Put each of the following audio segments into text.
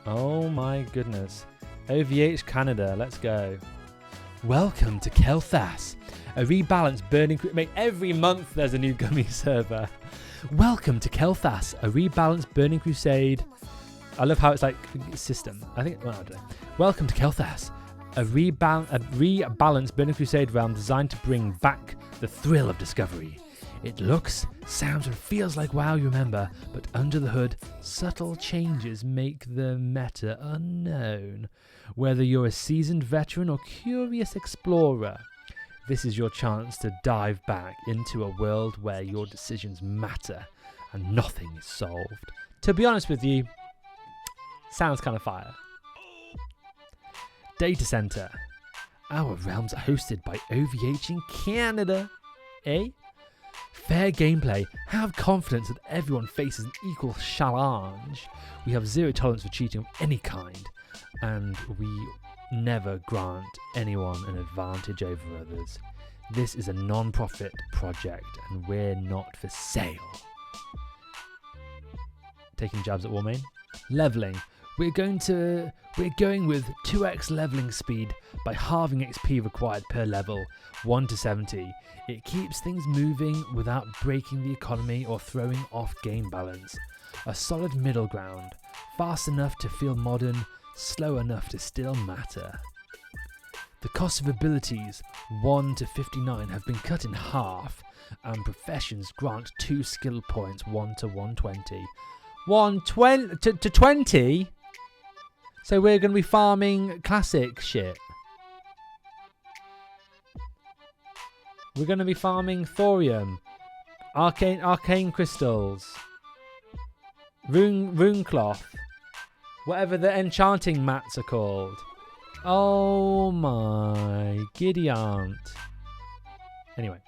Oh my goodness. OVH Canada, let's go. Welcome to Kael'thas, a rebalanced burning... Mate, every month there's a new Gummy server. Welcome to Kael'thas, a rebalanced burning crusade. I love how it's like system. I don't know. Welcome to Kael'thas, a rebalanced burning crusade realm designed to bring back the thrill of discovery. It looks, sounds and feels like WoW you remember, but under the hood, subtle changes make the meta unknown. Whether you're a seasoned veteran or curious explorer, this is your chance to dive back into a world where your decisions matter and nothing is solved. To be honest with you, sounds kind of fire. Data Center. Our realms are hosted by OVH in Canada. Eh? Fair gameplay. Have confidence that everyone faces an equal challenge. We have zero tolerance for cheating of any kind, and we never grant anyone an advantage over others. This is a non-profit project, and we're not for sale. Taking jabs at Warmane. Leveling. We're going with 2x leveling speed by halving XP required per level, 1 to 70. It keeps things moving without breaking the economy or throwing off game balance. A solid middle ground, fast enough to feel modern, slow enough to still matter. The cost of abilities, 1 to 59, have been cut in half, and professions grant 2 skill points, 1 to 120. 120 to 20? So we're going to be farming classic shit. We're going to be farming thorium, arcane crystals, rune cloth, whatever the enchanting mats are called. Oh my giddy aunt. Anyway,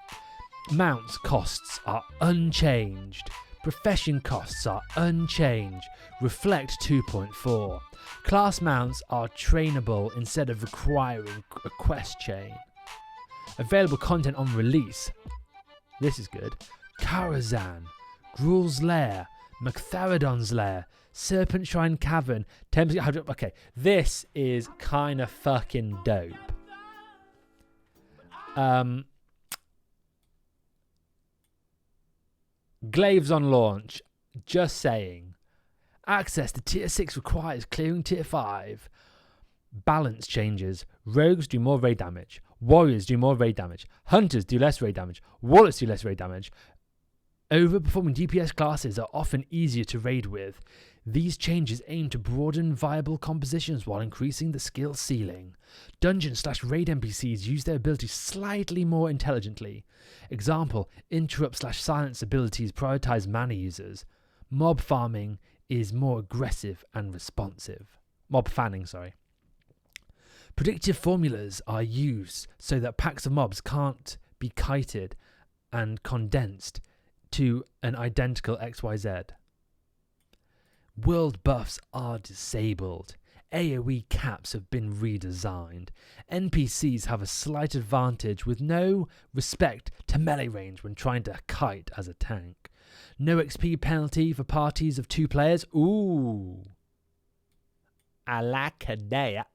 mounts costs are unchanged. Profession costs are unchanged. Reflect 2.4. Class mounts are trainable instead of requiring a quest chain. Available content on release. This is good. Karazhan, Gruul's Lair, Magtheridon's Lair, Serpent Shrine Cavern. Okay, this is kind of fucking dope. Glaives on launch. Just saying. Access to tier 6 requires clearing tier 5. Balance changes. Rogues do more raid damage. Warriors do more raid damage. Hunters do less raid damage. Warlocks do less raid damage. Overperforming DPS classes are often easier to raid with. These changes aim to broaden viable compositions while increasing the skill ceiling. Dungeon/raid NPCs use their abilities slightly more intelligently. Example, interrupt/silence abilities prioritize mana users. Mob farming is more aggressive and responsive. Mob fanning, sorry. Predictive formulas are used so that packs of mobs can't be kited and condensed to an identical XYZ. World buffs are disabled. AoE caps have been redesigned. NPCs have a slight advantage with no respect to melee range when trying to kite as a tank. No XP penalty for parties of 2 players. Ooh. I like that.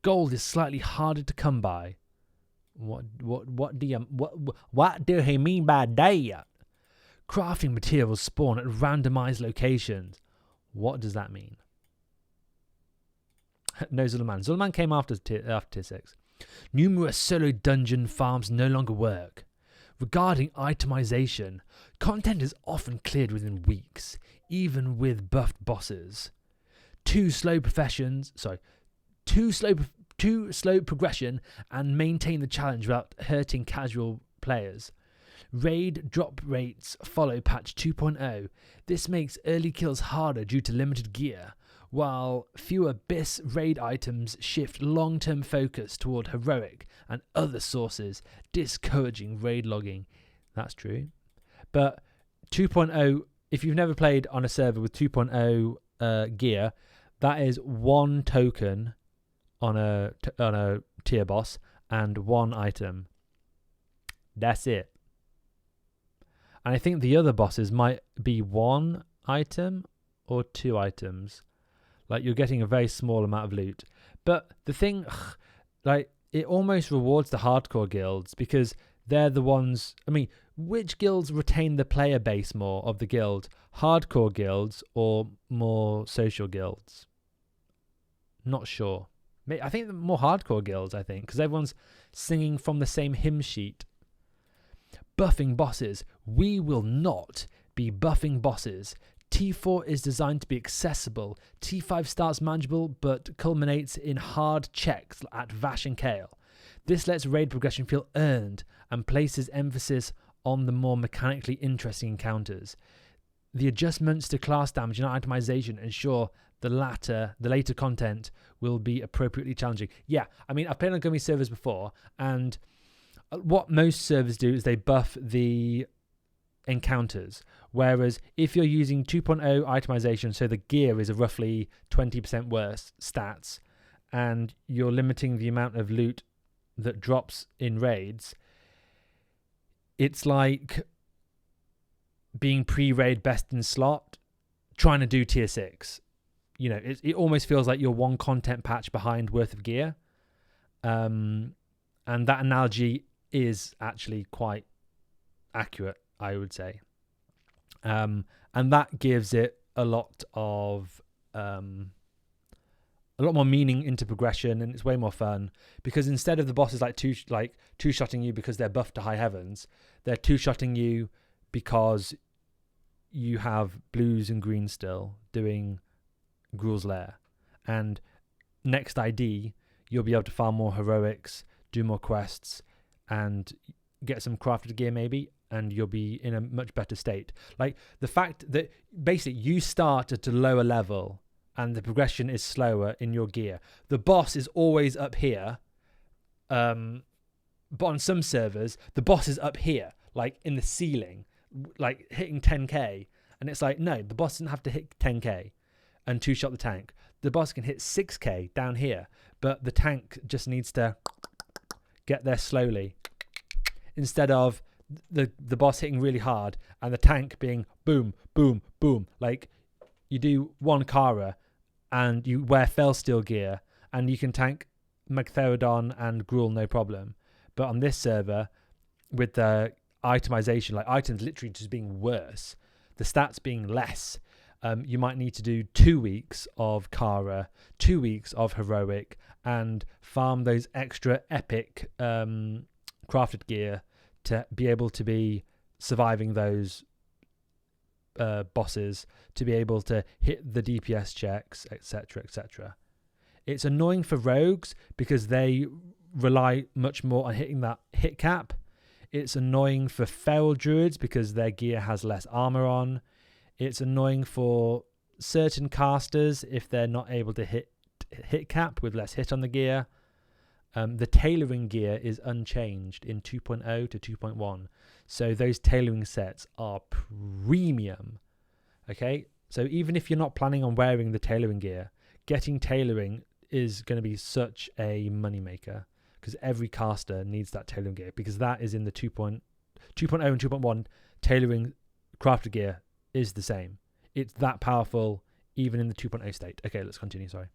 Gold is slightly harder to come by. What do he mean by that? Crafting materials spawn at randomized locations. What does that mean? No Zul'Aman. Zul'Aman came after tier 6. Numerous solo dungeon farms no longer work. Regarding itemization, content is often cleared within weeks, even with buffed bosses. Too slow progression and maintain the challenge without hurting casual players. Raid drop rates follow patch 2.0. This makes early kills harder due to limited gear, while fewer BIS raid items shift long-term focus toward heroic and other sources, discouraging raid logging. That's true. But 2.0, if you've never played on a server with 2.0 gear, that is 1 token on a tier boss and 1 item. That's it. And I think the other bosses might be 1 item or 2 items. Like, you're getting a very small amount of loot. But the thing, like, it almost rewards the hardcore guilds because they're the ones... I mean, which guilds retain the player base more of the guild? Hardcore guilds or more social guilds? Not sure. I think the more hardcore guilds, I think, because everyone's singing from the same hymn sheet. Buffing bosses. We will not be buffing bosses. T4 is designed to be accessible. T5 starts manageable but culminates in hard checks at Vash and Kael. This lets raid progression feel earned and places emphasis on the more mechanically interesting encounters. The adjustments to class damage and itemization ensure the later content will be appropriately challenging. Yeah, I mean, I've played on Gummy servers before, and what most servers do is they buff the encounters. Whereas if you're using 2.0 itemization, so the gear is a roughly 20% worse stats, and you're limiting the amount of loot that drops in raids, it's like being pre-raid best in slot, trying to do tier 6. You know, it almost feels like you're one content patch behind worth of gear. And that analogy is actually quite accurate, I would say. And that gives it a lot more meaning into progression, and it's way more fun because instead of the bosses two-shotting you because they're buffed to high heavens, they're two-shotting you because you have blues and greens still doing Gruul's Lair. And next ID, you'll be able to farm more heroics, do more quests, and get some crafted gear maybe, and you'll be in a much better state. Like, the fact that basically you start at a lower level and the progression is slower in your gear. The boss is always up here, but on some servers, the boss is up here, like in the ceiling, like hitting 10k, and it's like, no, the boss doesn't have to hit 10k and two-shot the tank. The boss can hit 6k down here, but the tank just needs to get there slowly, instead of the boss hitting really hard and the tank being boom, boom, boom. Like, you do one Kara and you wear Felsteel gear and you can tank Magtheridon and Gruul no problem. But on this server, with the itemization, like items literally just being worse, the stats being less, you might need to do 2 weeks of Kara, 2 weeks of heroic, and farm those extra epic crafted gear to be able to be surviving those bosses, to be able to hit the DPS checks, etc., etc. It's annoying for rogues because they rely much more on hitting that hit cap. It's annoying for feral druids because their gear has less armor on. It's annoying for certain casters if they're not able to hit cap with less hit on the gear. The tailoring gear is unchanged in 2.0 to 2.1. So those tailoring sets are premium. Okay? So even if you're not planning on wearing the tailoring gear, getting tailoring is going to be such a moneymaker because every caster needs that tailoring gear, because that is in the 2.0 and 2.1 tailoring crafted gear is the same. It's that powerful even in the 2.0 state. Okay, let's continue, sorry.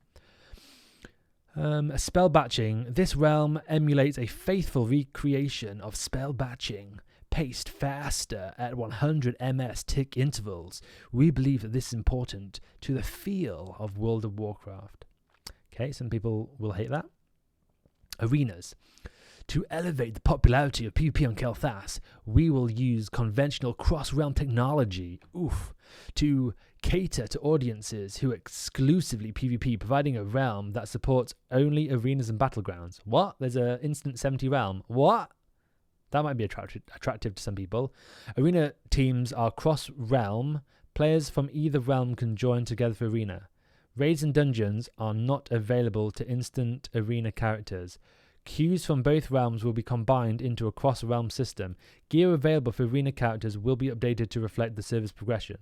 Spell batching. This realm emulates a faithful recreation of spell batching, paced faster at 100 ms tick intervals. We believe that this is important to the feel of World of Warcraft. Okay, some people will hate that. Arenas. To elevate the popularity of PvP on Kael'thas, we will use conventional cross-realm technology, to cater to audiences who exclusively PvP, providing a realm that supports only arenas and battlegrounds. What? There's a instant 70 realm. What? That might be attractive to some people. Arena teams are cross-realm. Players from either realm can join together for arena. Raids and dungeons are not available to instant arena characters. Queues from both realms will be combined into a cross-realm system. Gear available for arena characters will be updated to reflect the server's progression.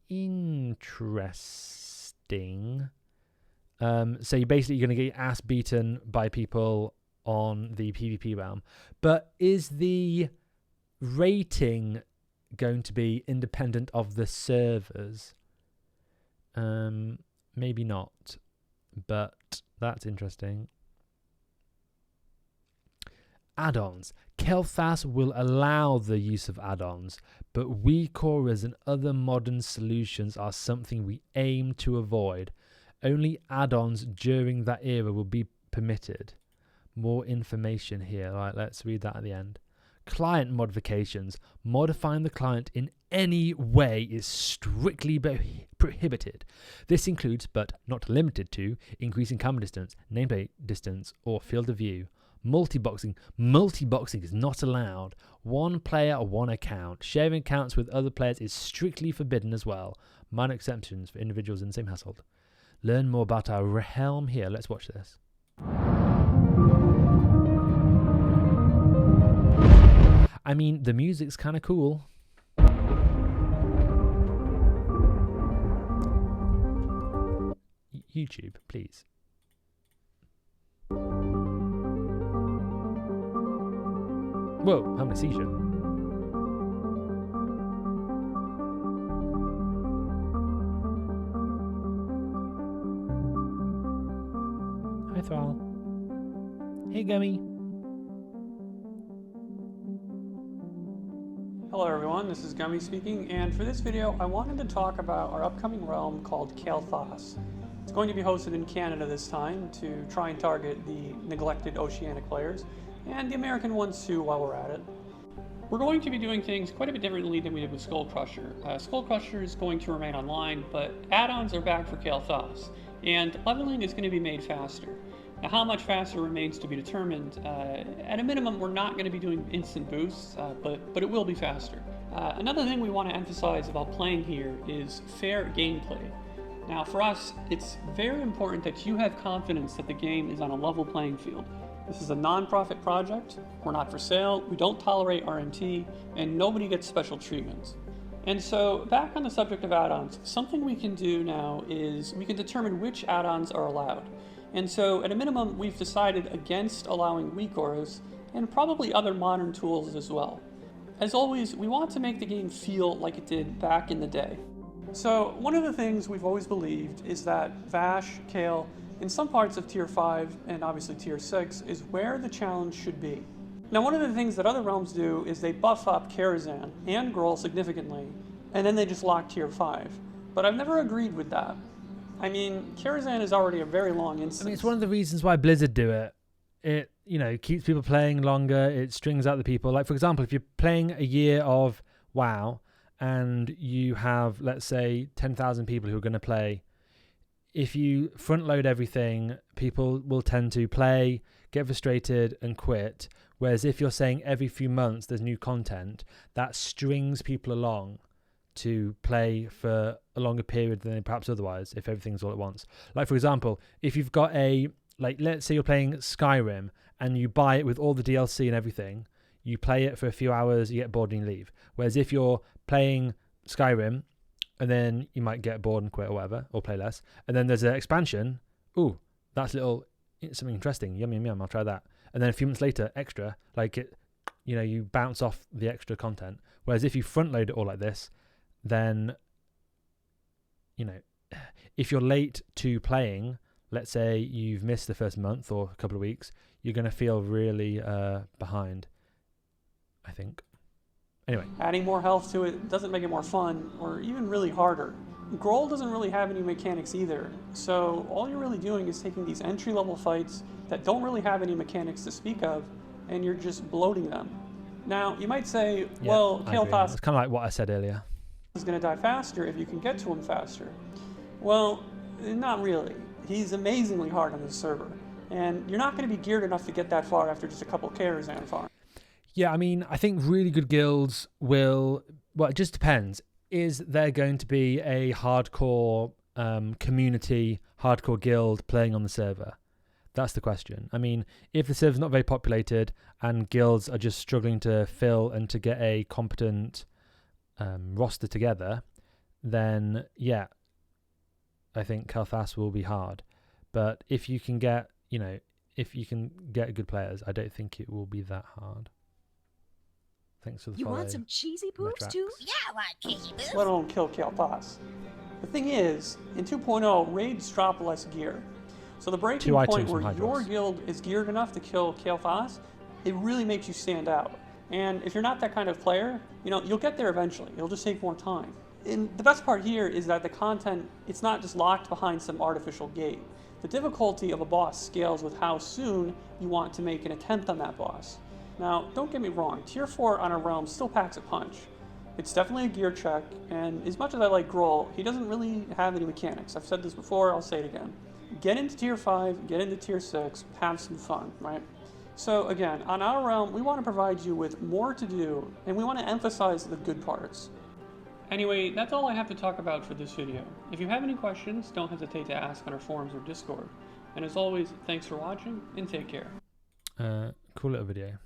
Interesting. So you're basically going to get your ass beaten by people on the PvP realm. But is the rating going to be independent of the servers? maybe not. But that's interesting. Add-ons. Kael'thas will allow the use of add-ons, but WeCorers and other modern solutions are something we aim to avoid. Only add-ons during that era will be permitted. More information here. Right, let's read that at the end. Client modifications. Modifying the client in any way is strictly prohibited. This includes, but not limited to, increasing camera distance, nameplate distance, or field of view. Multi-boxing. Multi-boxing is not allowed. One player or one account. Sharing accounts with other players is strictly forbidden as well. Minor exceptions for individuals in the same household. Learn more about our realm here. Let's watch this. I mean, the music's kind of cool. YouTube, please. Whoa, having a seizure. Hi, Thrall. Hey, Gummy. Hello everyone, this is Gummy speaking, and for this video I wanted to talk about our upcoming realm called Kael'thas. It's going to be hosted in Canada this time to try and target the neglected Oceanic players, and the American ones too while we're at it. We're going to be doing things quite a bit differently than we did with Skull Crusher. Skull Crusher is going to remain online, but add-ons are back for Kael'thas, and leveling is going to be made faster. Now, how much faster remains to be determined. At a minimum, we're not going to be doing instant boosts, but it will be faster. Another thing we want to emphasize about playing here is fair gameplay. Now, for us, it's very important that you have confidence that the game is on a level playing field. This is a non-profit project, we're not for sale, we don't tolerate RMT, and nobody gets special treatment. And so, back on the subject of add-ons, something we can do now is we can determine which add-ons are allowed. And so, at a minimum, we've decided against allowing WeCorers and probably other modern tools as well. As always, we want to make the game feel like it did back in the day. So, one of the things we've always believed is that Vash, Kael, in some parts of Tier 5 and obviously Tier 6 is where the challenge should be. Now, one of the things that other realms do is they buff up Karazhan and Gruul significantly, and then they just lock Tier 5. But I've never agreed with that. I mean, Karazhan is already a very long instance. I mean, it's one of the reasons why Blizzard do it. It, you know, keeps people playing longer. It strings out the people. Like, for example, if you're playing a year of WoW and you have, let's say, 10,000 people who are going to play, if you front load everything, people will tend to play, get frustrated and quit. Whereas if you're saying every few months there's new content, that strings people along to play for a longer period than they perhaps otherwise if everything's all at once. Like, for example, if you've got let's say you're playing Skyrim and you buy it with all the DLC and everything, you play it for a few hours, you get bored and you leave. Whereas if you're playing Skyrim and then you might get bored and quit or whatever, or play less, and then there's an expansion, ooh, that's something interesting, yum, yum, yum, I'll try that. And then a few months later, extra, you bounce off the extra content. Whereas if you front load it all like this, then, if you're late to playing, let's say you've missed the first month or a couple of weeks, you're going to feel really behind, I think. Anyway. Adding more health to it doesn't make it more fun, or even really harder. Gruul doesn't really have any mechanics either, so all you're really doing is taking these entry-level fights that don't really have any mechanics to speak of, and you're just bloating them. Now, you might say, well, Kael'thas... It's kind of like what I said earlier. ...is going to die faster if you can get to him faster. Well, not really. He's amazingly hard on this server, and you're not going to be geared enough to get that far after just a couple Karazhan farms. Yeah, I mean, I think really good guilds will... Well, it just depends. Is there going to be a hardcore community, hardcore guild playing on the server? That's the question. I mean, if the server's not very populated and guilds are just struggling to fill and to get a competent roster together, then, yeah, I think Kael'thas will be hard. But if you can get, good players, I don't think it will be that hard. Thanks for the follow. You want some cheesy poofs too? Yeah, I want cheesy poofs. Let alone kill Kael'thas. The thing is, in 2.0, raids drop less gear. So the breaking 2 point items where from your Hydros. guild is geared enough to kill Kael'thas, it really makes you stand out. And if you're not that kind of player, you'll get there eventually. It'll just take more time. And the best part here is that the content, it's not just locked behind some artificial gate. The difficulty of a boss scales with how soon you want to make an attempt on that boss. Now, don't get me wrong, Tier 4 on a realm still packs a punch. It's definitely a gear check, and as much as I like Grohl, he doesn't really have any mechanics. I've said this before, I'll say it again. Get into Tier 5, get into Tier 6, have some fun, right? So again, on our realm, we want to provide you with more to do, and we want to emphasize the good parts. Anyway, that's all I have to talk about for this video. If you have any questions, don't hesitate to ask on our forums or Discord. And as always, thanks for watching, and take care. Cool little video.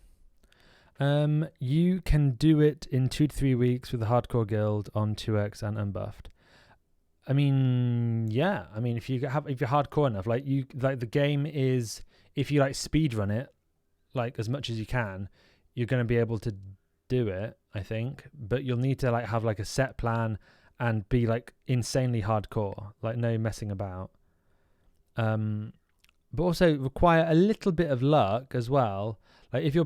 You can do it in 2 to 3 weeks with the hardcore guild on 2x and unbuffed. I mean, yeah. I mean, if you're hardcore enough, the game is, if you speed run it, as much as you can, you're going to be able to do it, I think. But you'll need to have a set plan and be insanely hardcore, no messing about. But also require a little bit of luck as well. If you're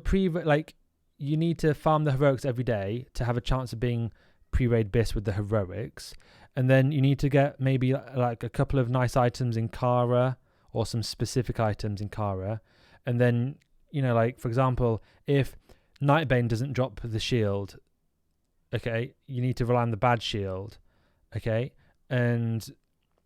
you need to farm the heroics every day to have a chance of being pre-raid bis with the heroics, and then you need to get maybe a couple of nice items in Kara or some specific items in Kara, and then for example, if Nightbane doesn't drop the shield, okay, you need to rely on the bad shield, okay, and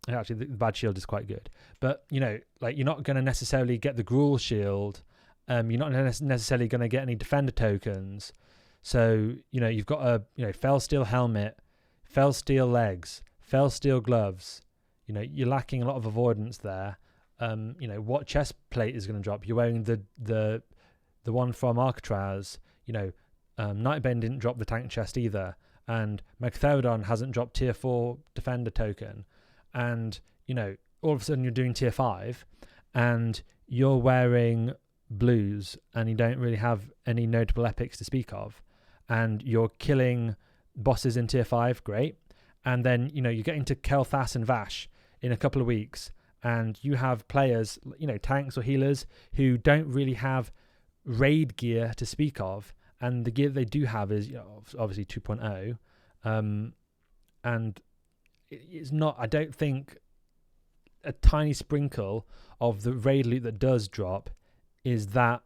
actually the bad shield is quite good, but you're not going to necessarily get the Gruul shield. You're not necessarily going to get any defender tokens. So, you've got a, Fell Steel helmet, Fell Steel legs, Fell Steel gloves. You're lacking a lot of avoidance there. What chest plate is going to drop? You're wearing the one from Alcatraz. Nightbane didn't drop the tank chest either. And Megatherodon hasn't dropped tier 4 defender token. And, all of a sudden you're doing tier 5 and you're wearing blues and you don't really have any notable epics to speak of, and you're killing bosses in tier 5, great, and then you're getting to Kael'thas and Vash in a couple of weeks, and you have players, tanks or healers who don't really have raid gear to speak of, and the gear they do have is obviously 2.0, and it's not, I don't think, a tiny sprinkle of the raid loot that does drop is that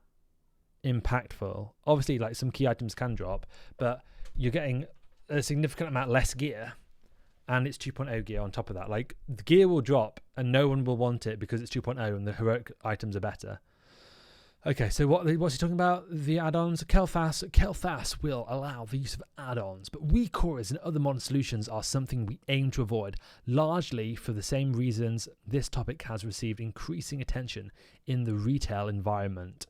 impactful. Obviously, some key items can drop, but you're getting a significant amount less gear, and it's 2.0 gear on top of that. The gear will drop, and no one will want it because it's 2.0 and the heroic items are better. Okay, so what's he talking about? The add-ons. Kael'thas will allow the use of add-ons, but weak cores and other modern solutions are something we aim to avoid, largely for the same reasons this topic has received increasing attention in the retail environment.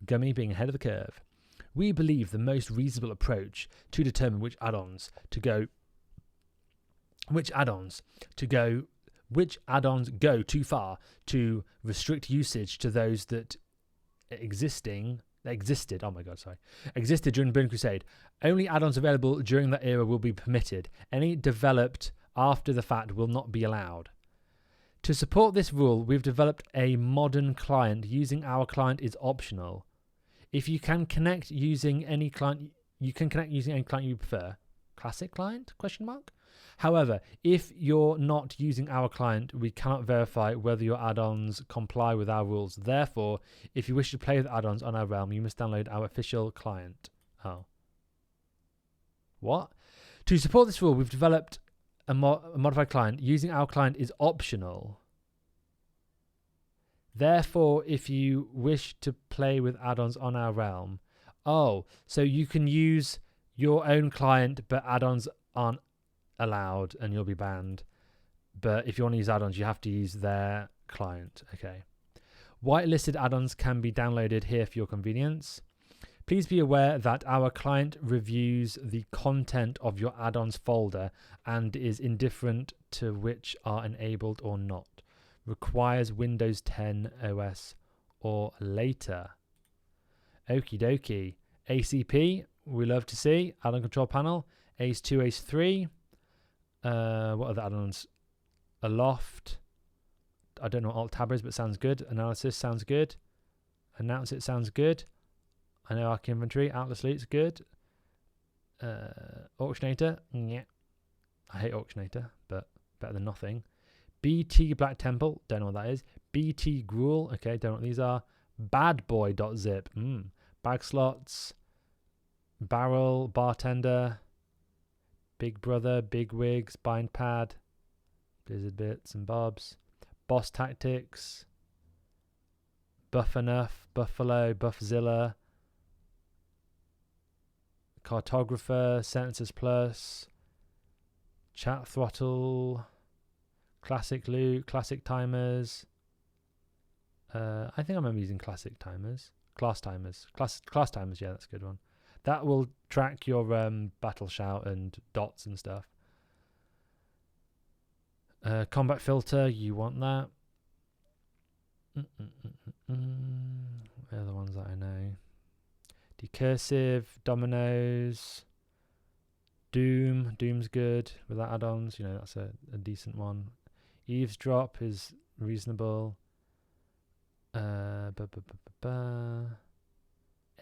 Gummy being ahead of the curve. We believe the most reasonable approach to determine which add-ons go too far to restrict usage to those that existed during Burning Crusade. Only add-ons available during that era will be permitted. Any developed after the fact will not be allowed. To support this rule, we've developed a modern client. Using our client is optional. If you can connect using any client, you prefer. Classic client? ? However, if you're not using our client, we cannot verify whether your add-ons comply with our rules. Therefore, if you wish to play with add-ons on our realm, you must download our official client. Oh. What? To support this rule, we've developed a modified client. Using our client is optional. Therefore, if you wish to play with add-ons on our realm... Oh, so you can use your own client, but add-ons aren't allowed and you'll be banned. But if you want to use add-ons, you have to use their client. Okay. Whitelisted add-ons can be downloaded here for your convenience. Please be aware that our client reviews the content of your add-ons folder and is indifferent to which are enabled or not. Requires Windows 10 OS or later. Okie dokie. ACP, we love to see. Add-on control panel. ACE2, ACE3. What are the add-ons? Aloft. I don't know what alt tab is, but sounds good. Analysis sounds good. Announce it sounds good. I know Arc Inventory. Atlas Loot's good. Auctionator. Yeah. I hate Auctionator, but better than nothing. BT Black Temple. Don't know what that is. BT Gruel. Okay, don't know what these are. Badboy.zip. Bag slots. Barrel. Bartender. Big Brother. Big Wigs. Bind Pad. Blizzard Bits and Bobs. Boss Tactics. Buff Enough. Buffalo. Buffzilla. Cartographer. Census Plus. Chat Throttle. Classic Loot. Classic Timers. I think I remember using Classic Timers. Class Timers. Class Timers, yeah, that's a good one. That will track your battle shout and dots and stuff. Combat Filter, you want that. They're the ones that I know. Decursive, Dominoes, Doom. Doom's good without add-ons. You know, that's a decent one. Eavesdrop is reasonable.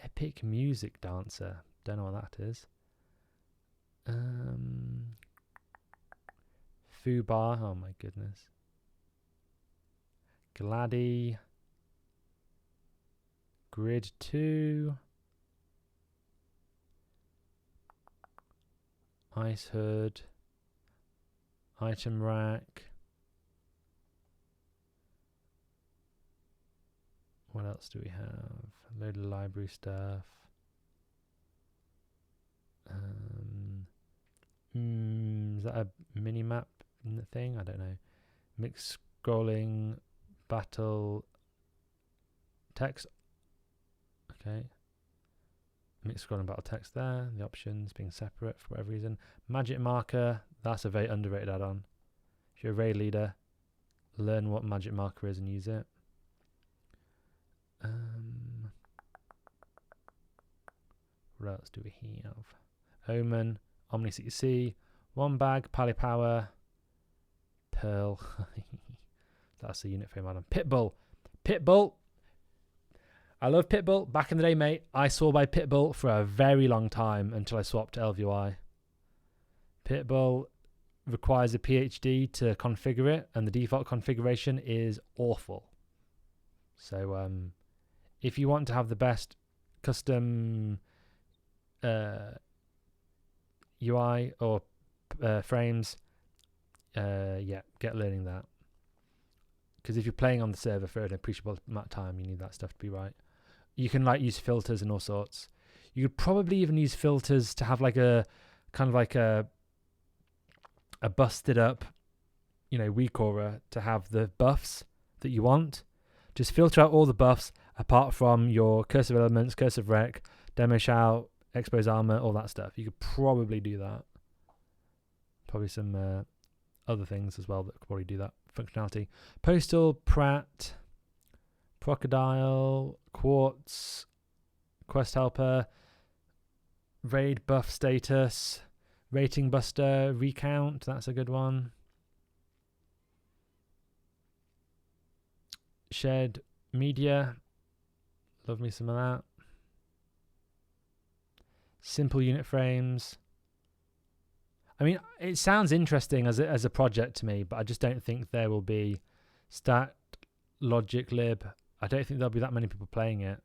Epic Music Dancer. Don't know what that is. Fubar. Oh my goodness. Gladdy. Grid 2. Ice Hood. Item Rack. What else do we have? A load of library stuff. Is that a mini map thing? I don't know. Mixed scrolling, battle, text. Okay. Mixed scrolling, battle, text there. The options being separate for whatever reason. Magic marker. That's a very underrated add-on. If you're a raid leader, learn what magic marker is and use it. What else do we have? Omen, Omni CC, One Bag, Pally Power, Pearl. That's the unit frame add-on. Pitbull. I love Pitbull. Back in the day, mate, I swore by Pitbull for a very long time until I swapped to LVI. Pitbull requires a PhD to configure it, and the default configuration is awful. So, if you want to have the best custom UI or frames, yeah, get learning that. Because if you're playing on the server for an appreciable amount of time, you need that stuff to be right. You can use filters and all sorts. You could probably even use filters to have a kind of a busted up, weak aura to have the buffs that you want. Just filter out all the buffs apart from your cursive elements, cursive rec, demo shout, expose armor, all that stuff. You could probably do that. Probably some other things as well that could probably do that functionality. Postal, Pratt, Crocodile, Quartz, Quest Helper, Raid buff status, Rating Buster, Recount, that's a good one. Shared Media, love me some of that. Simple unit frames. I mean, it sounds interesting as a project to me, but I just don't think there will be stat logic lib. I don't think there'll be that many people playing it.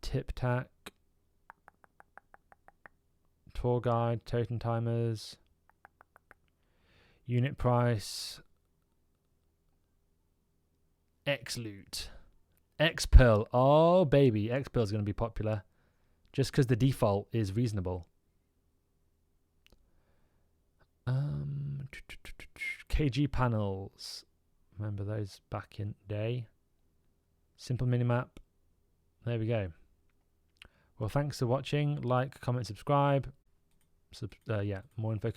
Tip Tac, Tour Guide, Totem Timers, Unit Price, X Loot, X Pearl. Oh baby, X Pearl is going to be popular, just because the default is reasonable. KG panels. Remember those back in the day. Simple minimap. There we go. Well, thanks for watching. Like, comment, subscribe. Yeah, more info.